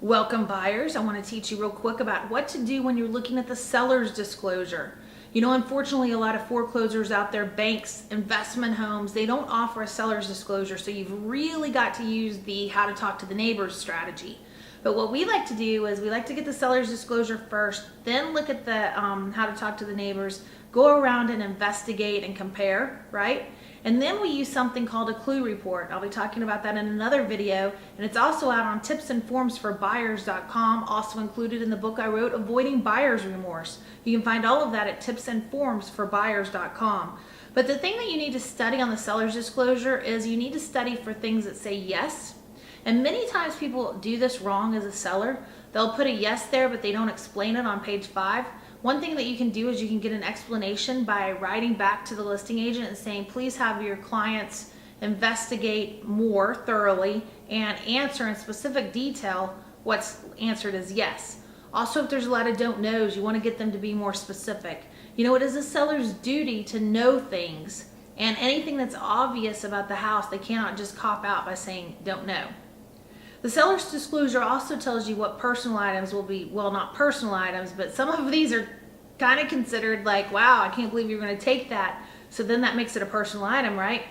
Welcome buyers. I want to teach you real quick about what to do when you're looking at the seller's disclosure. You know, unfortunately, a lot of foreclosures out there, banks, investment homes, they don't offer a seller's disclosure. So you've really got to use the how to talk to the neighbors strategy. But what we like to do is we like to get the seller's disclosure first, then look at the how to talk to the neighbors, go around and investigate and compare, right? And then we use something called a clue report. I'll be talking about that in another video, and it's also out on tipsandformsforbuyers.com, also included in the book I wrote, Avoiding Buyer's Remorse. You can find all of that at tipsandformsforbuyers.com. But the thing that you need to study on the seller's disclosure is you need to study for things that say yes. And many times people do this wrong as a seller. They'll put a yes there, but they don't explain it on page 5. One thing that you can do is you can get an explanation by writing back to the listing agent and saying, please have your clients investigate more thoroughly and answer in specific detail what's answered as yes. Also, if there's a lot of don't knows, you want to get them to be more specific. You know, it is a seller's duty to know things, and anything that's obvious about the house, they cannot just cop out by saying don't know. The seller's disclosure also tells you what personal items will be, well, not personal items, but some of these are kind of considered like, wow, I can't believe you're going to take that. So then that makes it a personal item, right?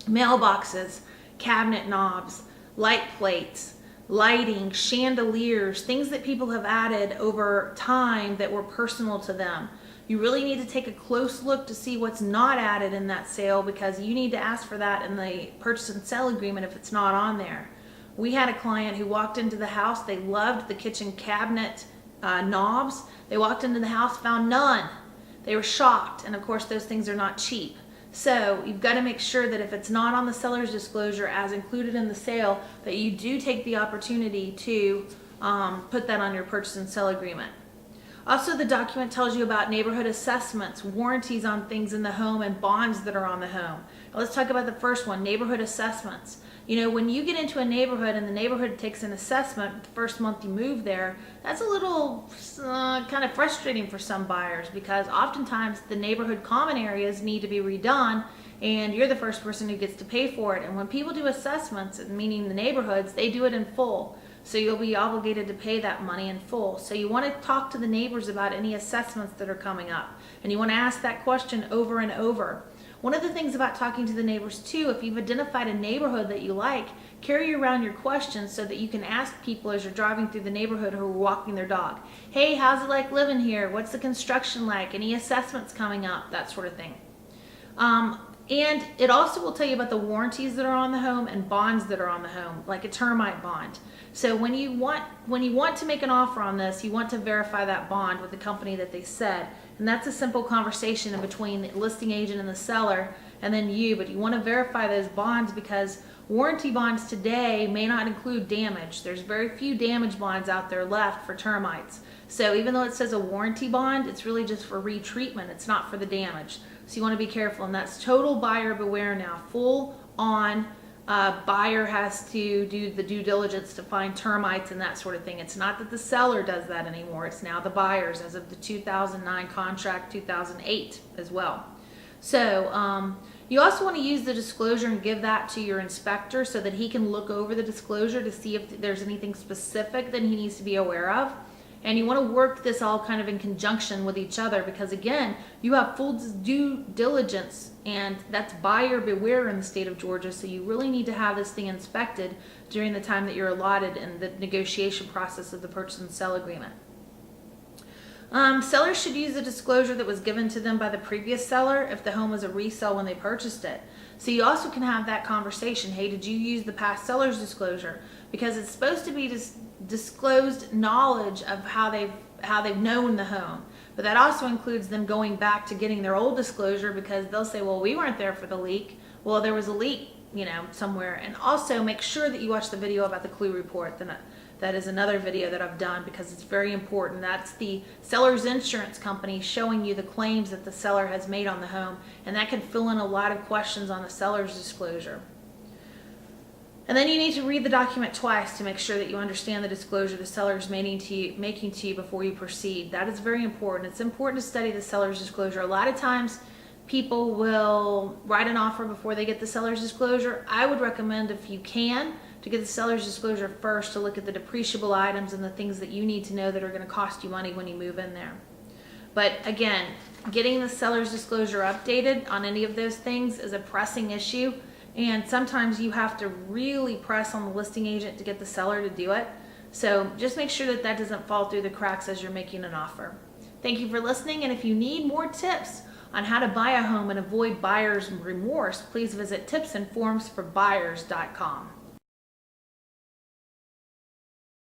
Mailboxes, cabinet knobs, light plates, lighting, chandeliers, things that people have added over time that were personal to them. You really need to take a close look to see what's not added in that sale, because you need to ask for that in the purchase and sale agreement if it's not on there. We had a client who walked into the house. They loved the kitchen cabinet knobs. They walked into the house, found none. They were shocked, and of course those things are not cheap. So you've got to make sure that if it's not on the seller's disclosure as included in the sale, that you do take the opportunity to put that on your purchase and sale agreement. Also, the document tells you about neighborhood assessments, warranties on things in the home, and bonds that are on the home. Now, let's talk about the first one, neighborhood assessments. You know, when you get into a neighborhood and the neighborhood takes an assessment the first month you move there, that's a little kind of frustrating for some buyers, because oftentimes the neighborhood common areas need to be redone and you're the first person who gets to pay for it. And when people do assessments, meaning the neighborhoods, they do it in full. So you'll be obligated to pay that money in full. So you want to talk to the neighbors about any assessments that are coming up. And you want to ask that question over and over. One of the things about talking to the neighbors too, if you've identified a neighborhood that you like, carry around your questions so that you can ask people as you're driving through the neighborhood who are walking their dog. Hey, how's it like living here? What's the construction like? Any assessments coming up? That sort of thing. And it also will tell you about the warranties that are on the home and bonds that are on the home, like a termite bond. So when you want to make an offer on this, you want to verify that bond with the company that they said. And that's a simple conversation in between the listing agent and the seller and then you, but you want to verify those bonds because warranty bonds today may not include damage. There's very few damage bonds out there left for termites. So even though it says a warranty bond, it's really just for retreatment. It's not for the damage. So you want to be careful, and that's total buyer beware now. Full on buyer has to do the due diligence to find termites and that sort of thing. It's not that the seller does that anymore. It's now the buyers as of the 2009 contract, 2008 as well. So you also want to use the disclosure and give that to your inspector so that he can look over the disclosure to see if there's anything specific that he needs to be aware of. And you want to work this all kind of in conjunction with each other, because again, you have full due diligence, and that's buyer beware in the state of Georgia. So you really need to have this thing inspected during the time that you're allotted in the negotiation process of the purchase and sale agreement. Sellers should use the disclosure that was given to them by the previous seller if the home was a resale when they purchased it. So you also can have that conversation. Hey, did you use the past seller's disclosure? Because it's supposed to be disclosed knowledge of how they've known the home. But that also includes them going back to getting their old disclosure, because they'll say, well, we weren't there for the leak. Well, there was a leak, you know, somewhere. And also make sure that you watch the video about the clue report. That is another video that I've done because it's very important. That's the seller's insurance company showing you the claims that the seller has made on the home, and that can fill in a lot of questions on the seller's disclosure. And then you need to read the document twice to make sure that you understand the disclosure the seller is making to you before you proceed. That is very important. It's important to study the seller's disclosure. A lot of times people will write an offer before they get the seller's disclosure. I would recommend, if you can, to get the seller's disclosure first, to look at the depreciable items and the things that you need to know that are going to cost you money when you move in there. But again, getting the seller's disclosure updated on any of those things is a pressing issue, and sometimes you have to really press on the listing agent to get the seller to do it. So just make sure that that doesn't fall through the cracks as you're making an offer. Thank you for listening, and if you need more tips on how to buy a home and avoid buyer's remorse, please visit tipsandformsforbuyers.com.